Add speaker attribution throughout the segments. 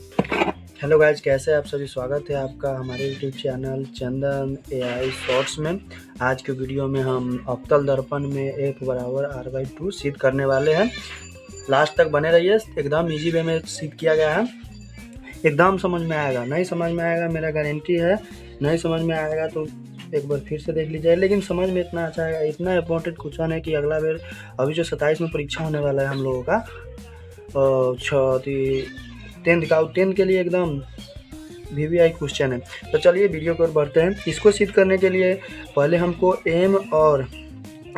Speaker 1: Hello guys, कैसे हैं आप सभी। स्वागत है आपका हमारे यूट्यूब चैनल चंदन एआई शॉर्ट्स में। आज के वीडियो में हम अवतल दर्पण में F बराबर R/2 सिद्ध करने वाले हैं। लास्ट तक बने रहिए, एकदम इजी वे में सिद्ध किया गया है। एकदम समझ में आएगा, नहीं समझ में आएगा मेरा गारंटी है, नहीं समझ में आएगा तो एक बार फिर से देख लीजिए। लेकिन समझ में इतना अच्छा आएगा, इतना इंपॉर्टेंट क्वेश्चन है कि अगला बार अभी जो 27 में परीक्षा होने वाला है हम लोगों का 10th के लिए एकदम VVI क्वेश्चन है। तो चलिए वीडियो को बढ़ते हैं। इसको सिद्ध करने के लिए पहले हमको M और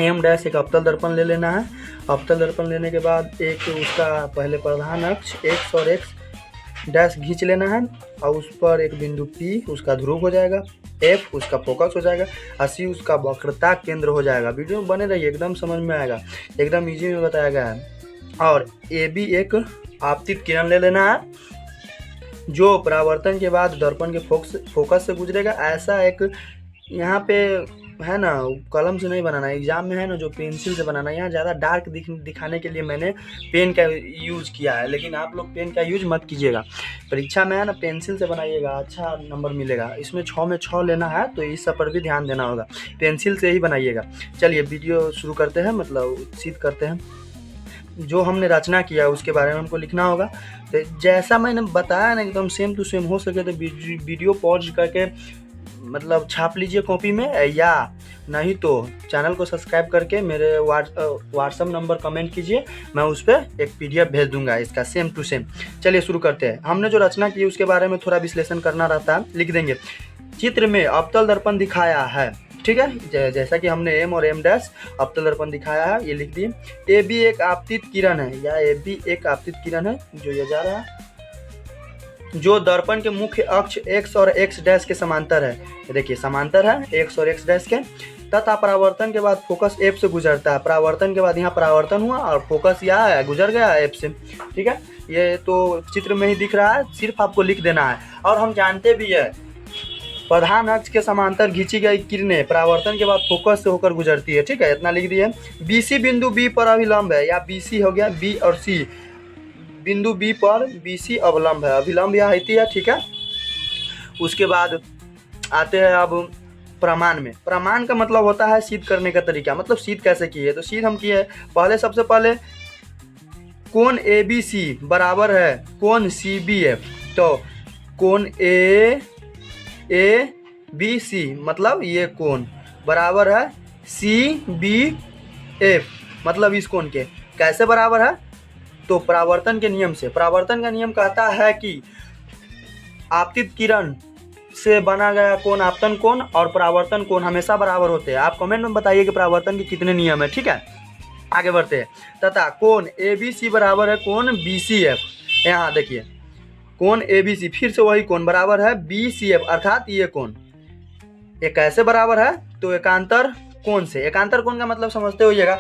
Speaker 1: M' एक अवतल दर्पण ले लेना है। अवतल दर्पण लेने के बाद एक उसका पहले प्रधान अक्ष X और X' खींच लेना है और उस पर एक बिंदु P उसका ध्रुव हो जाएगा, F उसका फोकस हो जाएगा और C उसका वक्रता केंद्र हो जाएगा। वीडियो में बने रहिए, एकदम समझ में आएगा, एकदम ईजी में बताया गया है। और AB एक आपतित किरण ले लेना है जो परावर्तन के बाद दर्पण के फोकस से गुजरेगा। ऐसा एक यहाँ पे है ना, कलम से नहीं बनाना, एग्जाम में है ना जो पेंसिल से बनाना। यहाँ ज़्यादा डार्क दिखाने के लिए मैंने पेन का यूज़ किया है, लेकिन आप लोग पेन का यूज मत कीजिएगा। परीक्षा में है ना पेंसिल से बनाइएगा, अच्छा नंबर मिलेगा। इसमें 6 में 6 लेना है तो इस सब पर भी ध्यान देना होगा, पेंसिल से ही बनाइएगा। चलिए वीडियो शुरू करते हैं, मतलब सिद्ध करते हैं। जो हमने रचना किया उसके बारे में हमको लिखना होगा। तो जैसा मैंने बताया ना एकदम सेम टू सेम, हो सके तो वीडियो पॉज करके मतलब छाप लीजिए कॉपी में, या नहीं तो चैनल को सब्सक्राइब करके मेरे व्हाट्सअप नंबर कमेंट कीजिए, मैं उस पर एक PDF भेज दूंगा इसका सेम टू सेम। चलिए शुरू करते हैं। हमने जो रचना की उसके बारे में थोड़ा विश्लेषण करना रहता है, लिख देंगे। चित्र में अवतल दर्पण दिखाया है, ठीक है, जैसा कि हमने M और M' अवतल दर्पण दिखाया है, ये लिख दिए। AB एक आपतित किरण है, या AB एक आपतित किरण है जो ये जा रहा है, जो दर्पण के मुख्य अक्ष X और X' के समांतर है। देखिए समांतर है X और X' के, तथा परावर्तन के बाद फोकस F से गुजरता है। परावर्तन के बाद यहाँ परावर्तन हुआ और फोकस यहाँ गुजर गया F से, ठीक है। ये तो चित्र में ही दिख रहा है, सिर्फ आपको लिख देना है। और हम जानते भी है प्रधान अक्ष के समांतर खींची गई किरणें परावर्तन के बाद फोकस से होकर गुजरती है, ठीक है, इतना लिख दिए। BC बिंदु B पर अभिलंब है, या BC हो गया, B और C बिंदु B पर BC अवलंब है, अभिलंब यहाँ आती है, ठीक है। उसके बाद आते हैं अब प्रमाण में। प्रमाण का मतलब होता है सिद्ध करने का तरीका, मतलब सिद्ध कैसे किए। तो सिद्ध हम किए पहले, सबसे पहले कोण ABC बराबर है कोण CBF। तो कोण ABC मतलब ये कोण बराबर है CBF, मतलब इस कोण के। कैसे बराबर है, तो परावर्तन के नियम से। परावर्तन का नियम कहता है कि आपतित किरण से बना गया कोण आपतन कोण और परावर्तन कोण हमेशा बराबर होते हैं। आप कमेंट में बताइए कि परावर्तन के कितने नियम है, ठीक है। आगे बढ़ते हैं। तथा कोण ABC बराबर है कोण BCF। यहाँ देखिए कोण ABC, फिर से वही कोण बराबर है BCF, अर्थात ये कोण। ये कैसे बराबर है, तो एकांतर कोण से। एकांतर कोण का मतलब समझते होइएगा,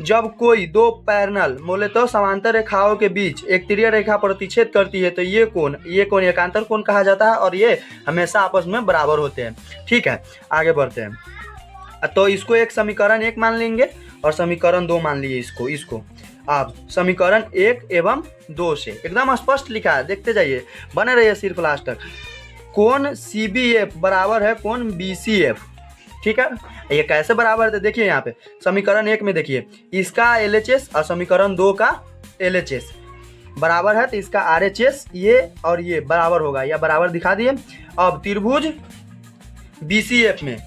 Speaker 1: जब कोई दो पैरेलल बोले तो समांतर रेखाओं के बीच एक तिर्यक रेखा प्रतिच्छेद करती है तो ये कोण एकांतर कोण कहा जाता है, और ये हमेशा आपस में बराबर होते हैं, ठीक है। आगे बढ़ते हैं। तो इसको एक समीकरण 1 मान लेंगे और समीकरण 2 मान लिए इसको। आप समीकरण 1 एवं 2 से एकदम स्पष्ट लिखा है, देखते जाइए, बने रहिए सिर्फ लास्ट तक। कोण CBF बराबर है कोण BCF, ठीक है। ये कैसे बराबर है, तो देखिए यहाँ पे समीकरण 1 में देखिए इसका LHS और समीकरण 2 का LHS बराबर है, तो इसका RHS ये और ये बराबर होगा, या बराबर दिखा दिए। अब त्रिभुज BCF में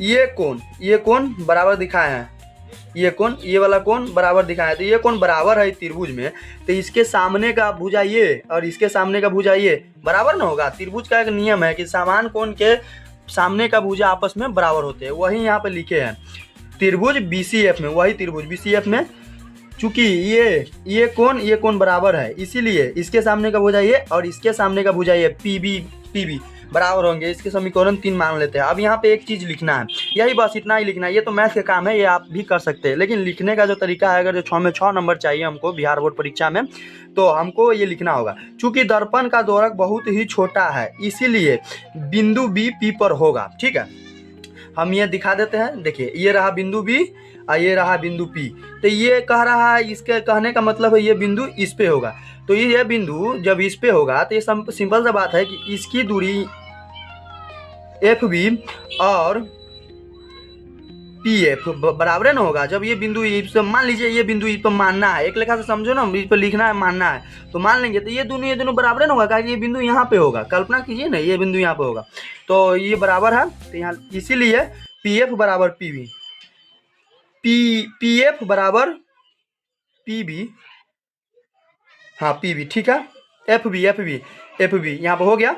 Speaker 1: ये कोण बराबर दिखाए हैं, ये वाला कोण बराबर दिखाया है, तो ये कोण बराबर है त्रिभुज में, तो इसके सामने का भुजा ये और इसके सामने का भुजा ये बराबर ना होगा। त्रिभुज का एक नियम है कि समान कोण के सामने का भुजा आपस में बराबर होते हैं, वही यहाँ पे लिखे हैं। त्रिभुज BCF में, वही त्रिभुज BCF में चूंकि ये कोण बराबर है, इसीलिए इसके सामने का भुजा ये और इसके सामने का भुजा ये PB बराबर होंगे। इसके समीकरण 3 मान लेते हैं। अब यहाँ पे एक चीज़ लिखना है, यही बस इतना ही लिखना है। ये तो मैथ के काम है, ये आप भी कर सकते हैं, लेकिन लिखने का जो तरीका है, अगर जो 6 में 6 नंबर चाहिए हमको बिहार बोर्ड परीक्षा में, तो हमको ये लिखना होगा। चूंकि दर्पण का दोरक बहुत ही छोटा है, इसीलिए बिंदु B P पर होगा, ठीक है। हम ये दिखा देते हैं, देखिए ये रहा बिंदु B और ये रहा बिंदु P। तो ये कह रहा है, इसके कहने का मतलब है ये बिंदु इस पे होगा। तो ये बिंदु जब इस पे होगा तो ये सिंपल सा बात है कि इसकी दूरी FB और PF बराबर ना होगा। जब ये बिंदु मान लीजिए ये बिंदु इस पर मानना है, एक लेखा से समझो ना, इस पर लिखना है, मानना है, तो मान लेंगे तो ये दोनों बराबर ना होगा, क्योंकि ये बिंदु यहाँ पे होगा। कल्पना कीजिए ना, ये बिंदु यहाँ पे होगा, तो ये बराबर है। तो यहाँ इसीलिए PF बराबर PB, PF बराबर PB, हाँ PB, ठीक है, FB यहाँ पे हो गया,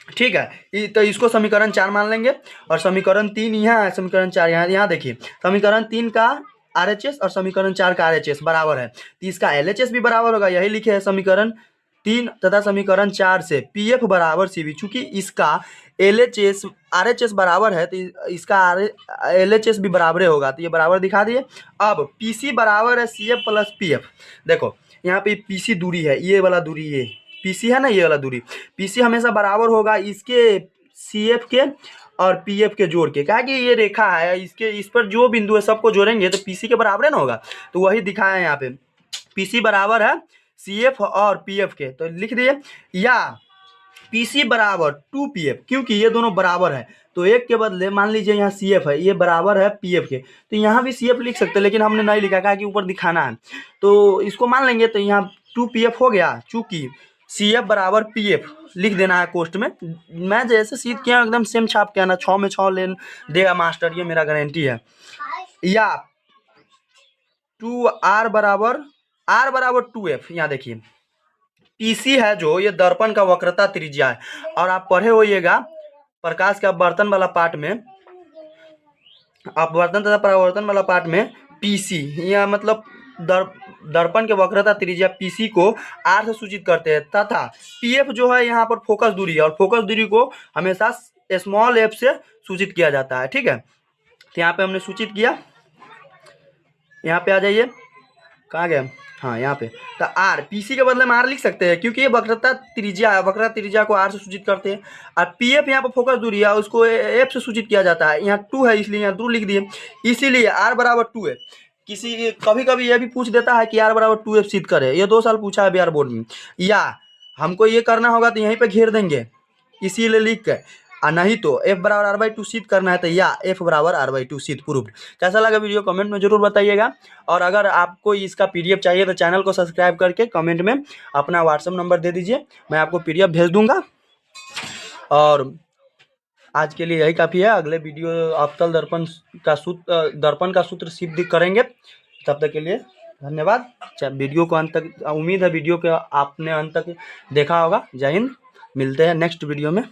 Speaker 1: ठीक है। तो इसको समीकरण 4 मान लेंगे, और समीकरण 3 यहाँ है, समीकरण 4 यहाँ देखिए, समीकरण 3 का RHS और समीकरण 4 का RHS बराबर है, तो इसका LHS भी बराबर होगा। यही लिखे है समीकरण 3 तथा समीकरण 4 से PF बराबर CB। चूंकि इसका LHS RHS बराबर है तो इसका LHS भी बराबर होगा, तो ये बराबर दिखा दिए। अब PC बराबर है CF प्लस PF। देखो यहाँ पे PC दूरी है, ये वाला दूरी, ये PC है ना, ये वाला दूरी, PC हमेशा बराबर होगा इसके CF के और PF के जोड़ के, क्या कि ये रेखा है, इसके इस पर जो बिंदु है सबको जोड़ेंगे तो PC के बराबर है ना होगा। तो वही दिखाया है यहाँ पे, PC बराबर है CF और PF के, तो लिख दिए, या PC बराबर 2PF, क्योंकि ये दोनों बराबर है तो एक के बदले मान लीजिए यहाँ CF है, ये बराबर है PF के, तो यहाँ भी CF लिख सकते हैं, लेकिन हमने नहीं लिखा, क्या कि ऊपर दिखाना है, तो इसको मान लेंगे। तो यहाँ 2PF हो गया, चूंकि CF बराबर PF लिख देना है कोष्ट में। मैं जैसे सीध किया एकदम सेम छाप के आना, 6 में 6 ले देगा मास्टर, ये मेरा गारंटी है। या 2R बराबर 2F। यहाँ देखिए PC है जो, ये दर्पण का वक्रता त्रिज्या है, और आप पढ़े होइएगा प्रकाश के अपवर्तन वाला पार्ट में, अपवर्तन तथा परावर्तन वाला पार्ट में PC या मतलब दर्पण के वक्रता त्रिज्या PC को R से सूचित करते हैं, तथा PF जो है यहाँ पर फोकस दूरी है, और फोकस दूरी को हमेशा स्मॉल f से सूचित किया जाता है, ठीक है। तो यहाँ पे हमने सूचित किया, यहाँ पे आ जाइए, कहाँ गया, हाँ यहाँ पे, तो R PC के बदले में R लिख सकते हैं, क्योंकि ये वक्रता त्रिज्या है, वक्रता त्रिज्या को R से सूचित करते हैं, और PF यहाँ पर फोकस दूरी है, उसको F से सूचित किया जाता है। यहाँ 2 है इसलिए यहाँ 2 लिख दिए, इसीलिए R बराबर 2 है। कभी कभी ये भी पूछ देता है कि R बराबर 2F सिद्ध करे, ये 2 साल पूछा है बिहार बोर्ड में, या हमको ये करना होगा तो यहीं पे घेर देंगे इसीलिए लिख के, और नहीं तो F बराबर R/2 सिद्ध करना है तो या F बराबर R/2 सिद्ध प्रूव्ड। कैसा लगा वीडियो कमेंट में जरूर बताइएगा, और अगर आपको इसका PDF चाहिए तो चैनल को सब्सक्राइब करके कमेंट में अपना व्हाट्सएप नंबर दे दीजिए, मैं आपको PDF भेज दूंगा। और आज के लिए यही काफ़ी है, अगले वीडियो अवतल दर्पण का सूत्र सिद्ध करेंगे। तब तक के लिए धन्यवाद। वीडियो को अंत तक, उम्मीद है वीडियो के आपने अंत तक देखा होगा। जय हिंद, मिलते हैं नेक्स्ट वीडियो में।